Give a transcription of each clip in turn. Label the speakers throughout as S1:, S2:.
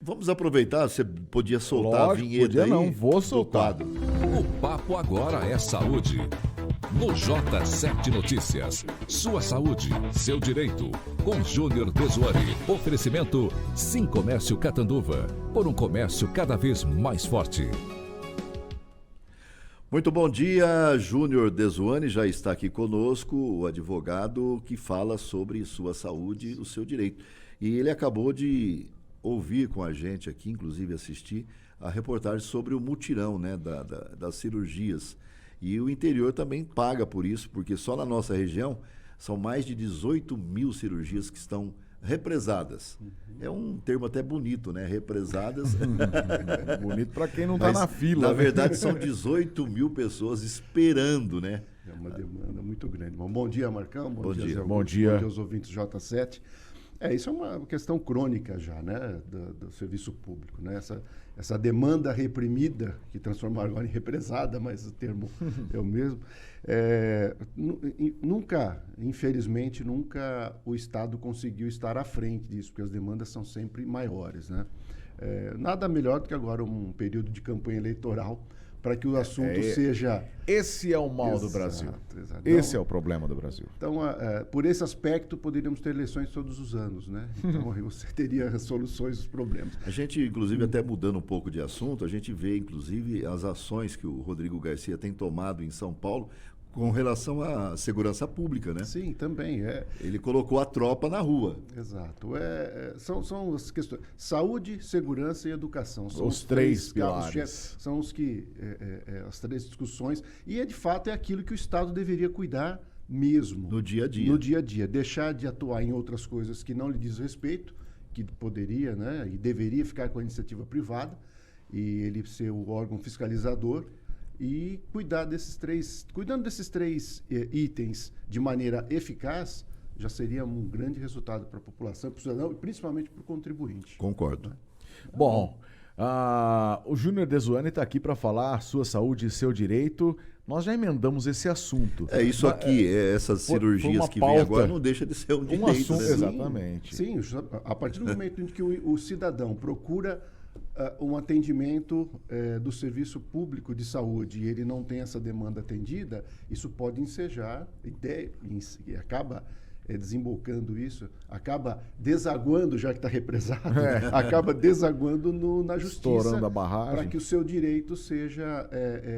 S1: Vamos aproveitar, você podia soltar
S2: Lógico,
S1: a vinheta
S2: podia
S1: aí
S2: não, vou
S1: do
S2: soltar.
S1: quadro.
S3: O papo agora é saúde. No J7 Notícias, sua saúde, seu direito. Com Júnior Desuani. Oferecimento Sim Comércio Catanduva. Por um comércio cada vez mais forte.
S1: Muito bom dia, Júnior Desuani já está aqui conosco, o advogado que fala sobre sua saúde, o seu direito. E ele acabou de ouvir com a gente aqui, inclusive assistir, a reportagem sobre o mutirão, né, das cirurgias. E o interior também paga por isso, porque só na nossa região são mais de 18 mil cirurgias que estão represadas. É um termo até bonito, né? Represadas.
S2: Bonito para quem não está na fila.
S1: Na
S2: né?
S1: verdade, são 18 mil pessoas esperando, né?
S4: É uma demanda muito grande. Bom dia, Marcão.
S1: Bom dia.
S4: Zé Augusto.
S2: Bom dia.
S4: Bom dia aos ouvintes J7. Isso é uma questão crônica já, né, do serviço público, né? Essa demanda reprimida, que transformaram agora em represada, mas o termo é o mesmo. Infelizmente, nunca o Estado conseguiu estar à frente disso, porque as demandas são sempre maiores, né? Nada melhor do que agora um período de campanha eleitoral para que o assunto seja...
S2: Esse é o mal do Brasil. Esse é o problema do Brasil.
S4: Então, por esse aspecto, poderíamos ter eleições todos os anos, né? Então, aí você teria soluções dos problemas.
S1: A gente, inclusive, até mudando um pouco de assunto, a gente vê, inclusive, as ações que o Rodrigo Garcia tem tomado em São Paulo com relação à segurança pública, né?
S4: Sim, também.
S1: Ele colocou a tropa na rua.
S4: Exato. São as questões. Saúde, segurança e educação. São
S2: Os três
S4: carros-chefes,
S2: pilares.
S4: são os que... as três discussões. E, de fato, é aquilo que o Estado deveria cuidar mesmo.
S1: No dia a dia.
S4: No dia a dia. Deixar de atuar em outras coisas que não lhe diz respeito, que poderia, né, e deveria ficar com a iniciativa privada, e ele ser o órgão fiscalizador, e cuidando desses três itens de maneira eficaz, já seria um grande resultado para a população, para o cidadão e principalmente para o contribuinte.
S1: Concordo.
S2: Bom, o Júnior Desuani está aqui para falar sua saúde e seu direito. Nós já emendamos esse assunto.
S1: Isso aqui, essas cirurgias que vem agora não deixa de ser um direito.
S2: Assunto,
S1: né?
S2: Exatamente.
S4: Sim, a partir do momento em que o cidadão procura um atendimento do serviço público de saúde e ele não tem essa demanda atendida, isso pode ensejar e acaba desembocando isso, acaba desaguando, já que está represado, acaba desaguando na justiça.
S2: Estourando a barragem.
S4: Para que o seu direito seja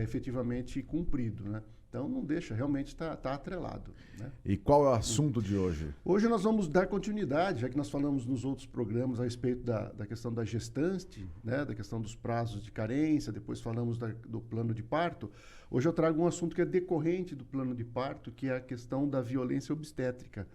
S4: efetivamente cumprido, né? Então, não deixa, realmente está atrelado. Né?
S2: E qual é o assunto de hoje?
S4: Hoje nós vamos dar continuidade, já que nós falamos nos outros programas a respeito da questão da gestante, né? Da questão dos prazos de carência, depois falamos do plano de parto. Hoje eu trago um assunto que é decorrente do plano de parto, que é a questão da violência obstétrica,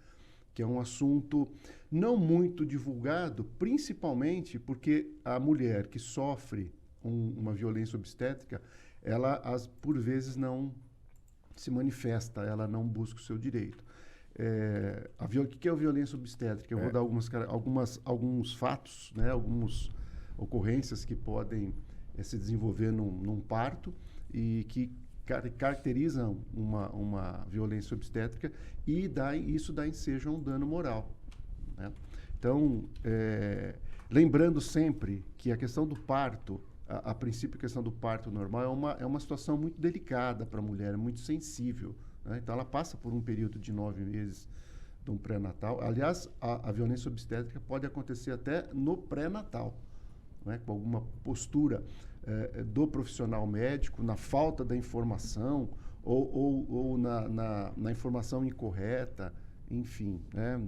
S4: que é um assunto não muito divulgado, principalmente porque a mulher que sofre uma violência obstétrica, ela, por vezes, não se manifesta, ela não busca o seu direito. O que é a violência obstétrica? Eu vou dar alguns fatos, né, algumas ocorrências que podem se desenvolver num parto e que caracterizam uma violência obstétrica e isso dá ensejo a um dano moral. Né? Então, lembrando sempre que a questão do parto, a princípio, a questão do parto normal é uma situação muito delicada para a mulher, é muito sensível. Né? Então, ela passa por um período de 9 meses de um pré-natal. Aliás, a violência obstétrica pode acontecer até no pré-natal, né? Com alguma postura do profissional médico, na falta da informação ou na informação incorreta, enfim. Né?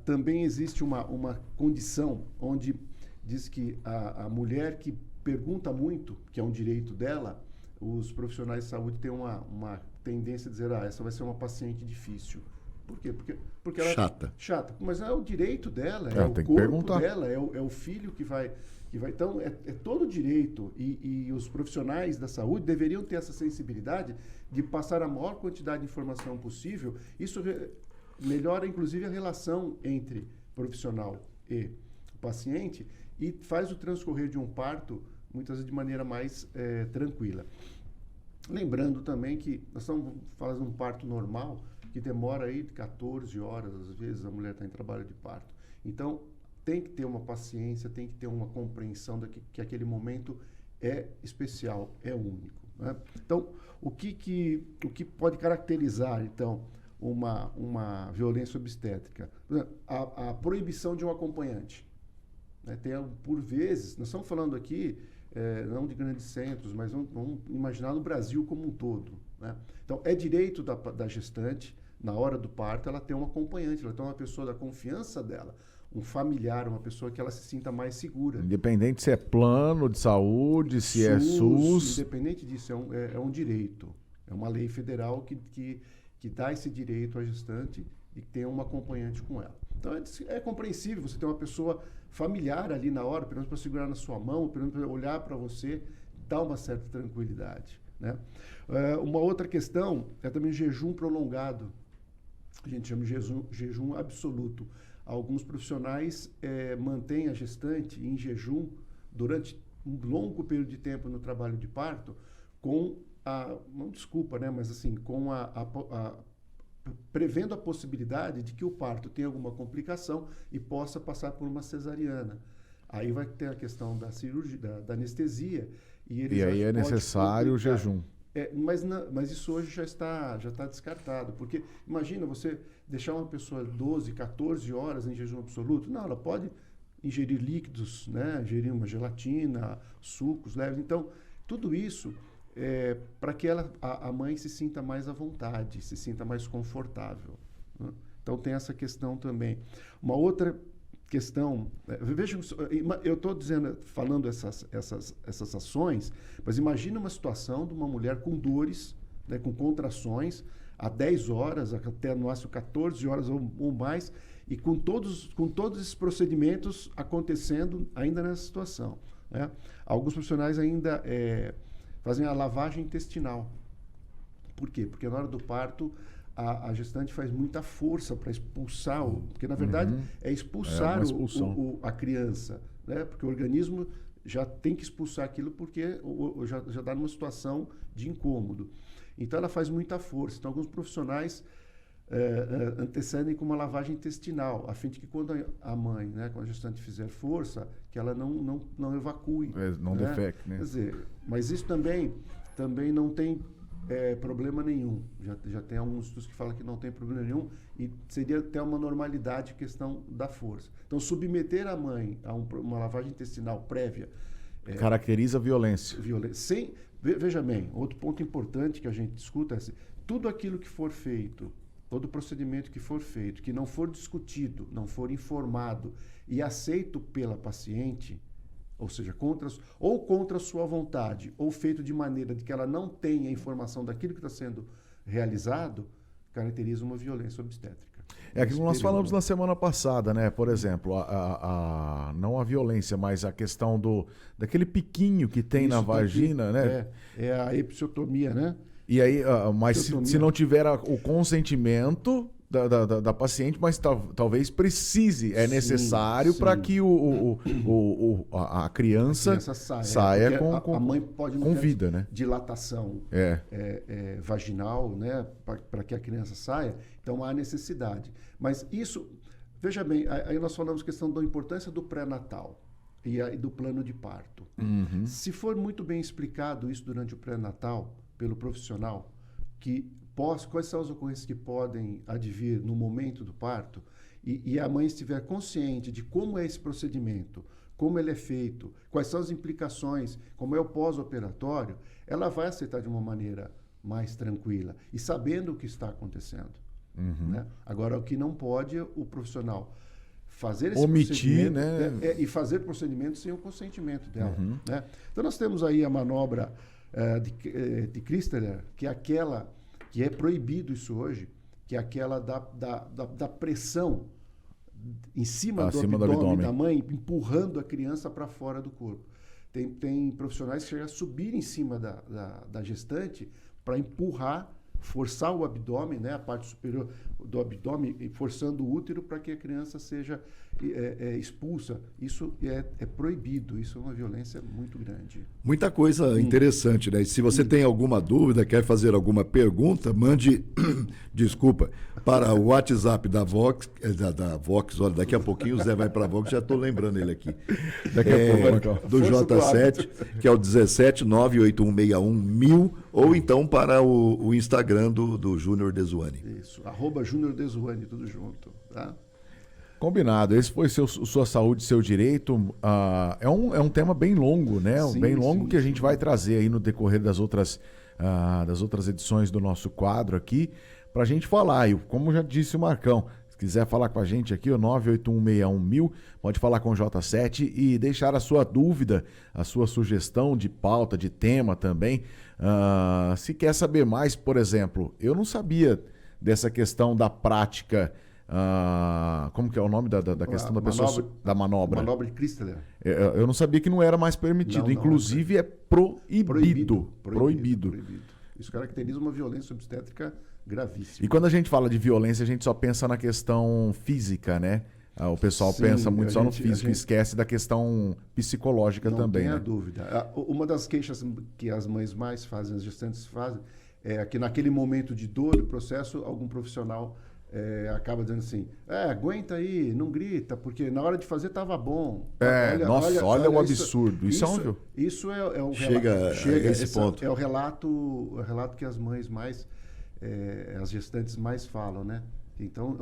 S4: Também existe uma condição onde diz que a mulher que pergunta muito, que é um direito dela, os profissionais de saúde têm uma tendência a dizer, essa vai ser uma paciente difícil. Por quê? Porque ela chata. Mas é o direito dela, é o corpo dela, é o filho que vai. Então, é todo direito. E os profissionais da saúde deveriam ter essa sensibilidade de passar a maior quantidade de informação possível. Isso melhora, inclusive, a relação entre profissional e paciente e faz o transcorrer de um parto, muitas vezes, de maneira mais tranquila. Lembrando também que nós estamos fazendo um parto normal, que demora aí 14 horas, às vezes a mulher está em trabalho de parto. Então, tem que ter uma paciência, tem que ter uma compreensão que aquele momento é especial, é único, né? Então, o que pode caracterizar, então, uma violência obstétrica? Por exemplo, a proibição de um acompanhante, né? Por vezes, nós estamos falando aqui, não de grandes centros, mas vamos imaginar no Brasil como um todo, né? Então, é direito da gestante, na hora do parto, ela ter um acompanhante, ela ter uma pessoa da confiança dela, um familiar, uma pessoa que ela se sinta mais segura.
S2: Independente se é plano de saúde, se é SUS.
S4: Independente disso, é um direito. É uma lei federal que dá esse direito à gestante e que tenha um acompanhante com ela. Então, é compreensível você ter uma pessoa familiar ali na hora, pelo menos para segurar na sua mão, pelo menos para olhar para você, dá uma certa tranquilidade, né? Uma outra questão é também o jejum prolongado. A gente chama de jejum absoluto. Alguns profissionais mantêm a gestante em jejum durante um longo período de tempo no trabalho de parto com não desculpa, né, mas assim, prevendo a possibilidade de que o parto tenha alguma complicação e possa passar por uma cesariana. Aí vai ter a questão da cirurgia, da anestesia. E
S2: aí é necessário o jejum.
S4: Mas isso hoje já está descartado, porque imagina você deixar uma pessoa 12, 14 horas em jejum absoluto. Não, ela pode ingerir líquidos, né? Ingerir uma gelatina, sucos leves. Então, tudo isso para que a mãe se sinta mais à vontade, se sinta mais confortável, né? Então, tem essa questão também. Uma outra questão, vejam, eu estou falando essas ações, mas imagina uma situação de uma mulher com dores, né, com contrações, há 10 horas, até no máximo 14 horas ou mais, e com todos esses procedimentos acontecendo ainda nessa situação, né? Alguns profissionais ainda fazem a lavagem intestinal. Por quê? Porque na hora do parto, a gestante faz muita força para expulsar, porque na verdade é expulsar a criança, né? Porque o organismo já tem que expulsar aquilo porque já está numa situação de incômodo. Então ela faz muita força. Então alguns profissionais antecedem com uma lavagem intestinal, a fim de que quando a mãe, né, quando a gestante fizer força, que ela não evacue.
S2: Não
S4: né?
S2: defeque, né?
S4: Quer dizer, mas isso também não tem problema nenhum. Já tem alguns estudos que falam que não tem problema nenhum e seria até uma normalidade a questão da força. Então, submeter a mãe a uma lavagem intestinal prévia
S2: caracteriza violência.
S4: Veja bem, outro ponto importante que a gente discuta é tudo aquilo que for feito, todo procedimento que for feito, que não for discutido, não for informado e aceito pela paciente, ou seja, contra a sua vontade, ou feito de maneira de que ela não tenha informação daquilo que está sendo realizado, caracteriza uma violência obstétrica.
S2: É aquilo que nós falamos na semana passada, né? Por exemplo, não a violência, mas a questão daquele piquinho que tem na vagina, né?
S4: É a episiotomia, né?
S2: E aí, mas se não tiver o consentimento da paciente, mas talvez precise, necessário para que a criança saia com
S4: a mãe pode
S2: com vida, né?
S4: Dilatação vaginal, né? Para que a criança saia, então há necessidade. Mas isso, veja bem, aí nós falamos questão da importância do pré-natal e do plano de parto.
S2: Uhum.
S4: Se for muito bem explicado isso durante o pré-natal pelo profissional, quais são as ocorrências que podem advir no momento do parto, e a mãe estiver consciente de como é esse procedimento, como ele é feito, quais são as implicações, como é o pós-operatório, ela vai aceitar de uma maneira mais tranquila e sabendo o que está acontecendo.
S2: Uhum.
S4: Né? Agora, o que não pode é o profissional fazer esse
S2: omitir,
S4: procedimento, né? E fazer procedimento sem o consentimento dela.
S2: Uhum.
S4: Né? Então, nós temos aí a manobra de Christeler, que é aquela que é proibido isso hoje, que é aquela da pressão em cima do abdômen da mãe, empurrando a criança para fora do corpo. Tem profissionais que chegam a subir em cima da gestante para empurrar, forçar o abdômen, né, a parte superior, do abdômen, forçando o útero para que a criança seja expulsa. Isso é proibido, isso é uma violência muito grande.
S1: Muita coisa interessante, né? E se você tem alguma dúvida, quer fazer alguma pergunta, mande, desculpa, para o WhatsApp da Vox, olha, daqui a pouquinho o Zé vai para a Vox, já estou lembrando ele aqui.
S2: Daqui a pouco,
S1: do J7, que é o 17981611000, ou então para o Instagram do Júnior Desuani.
S4: Isso, @Júnior Desuani, tudo junto, tá?
S2: Combinado. Esse foi Sua Saúde, Seu Direito. É um tema bem longo, né?
S4: Sim,
S2: bem longo
S4: sim,
S2: que a gente vai trazer aí no decorrer das outras edições do nosso quadro aqui, para a gente falar. E como já disse o Marcão, se quiser falar com a gente aqui, o 981611000, pode falar com o J7 e deixar a sua dúvida, a sua sugestão de pauta, de tema também. Se quer saber mais, por exemplo, eu não sabia dessa questão da prática. Como que é o nome da questão da pessoa? Da manobra.
S4: Manobra de Christeler.
S2: Eu não sabia que não era mais permitido.
S4: Não,
S2: inclusive é proibido. Proibido.
S4: Isso caracteriza uma violência obstétrica gravíssima.
S2: E quando a gente fala de violência, a gente só pensa na questão física, né? O pessoal pensa muito só no físico e esquece da questão psicológica também.
S4: Não tenha
S2: né?
S4: dúvida. Uma das queixas que as mães mais fazem, as gestantes fazem, é que naquele momento de dor do processo, algum profissional acaba dizendo assim, aguenta aí, não grita, porque na hora de fazer estava bom.
S2: Olha o absurdo. Isso é óbvio.
S4: Isso é o
S1: Chega a esse ponto.
S4: É o relato que as mães mais, as gestantes mais falam, né? Então,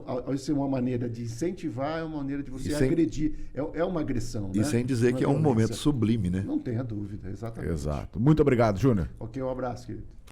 S4: ao ser uma maneira de incentivar, é uma maneira de você agredir. É uma agressão,
S1: E
S4: né?
S1: sem dizer que é um momento sublime, né?
S4: Não tenha dúvida, exatamente.
S2: Exato. Muito obrigado, Júnior.
S4: Ok, um abraço, querido.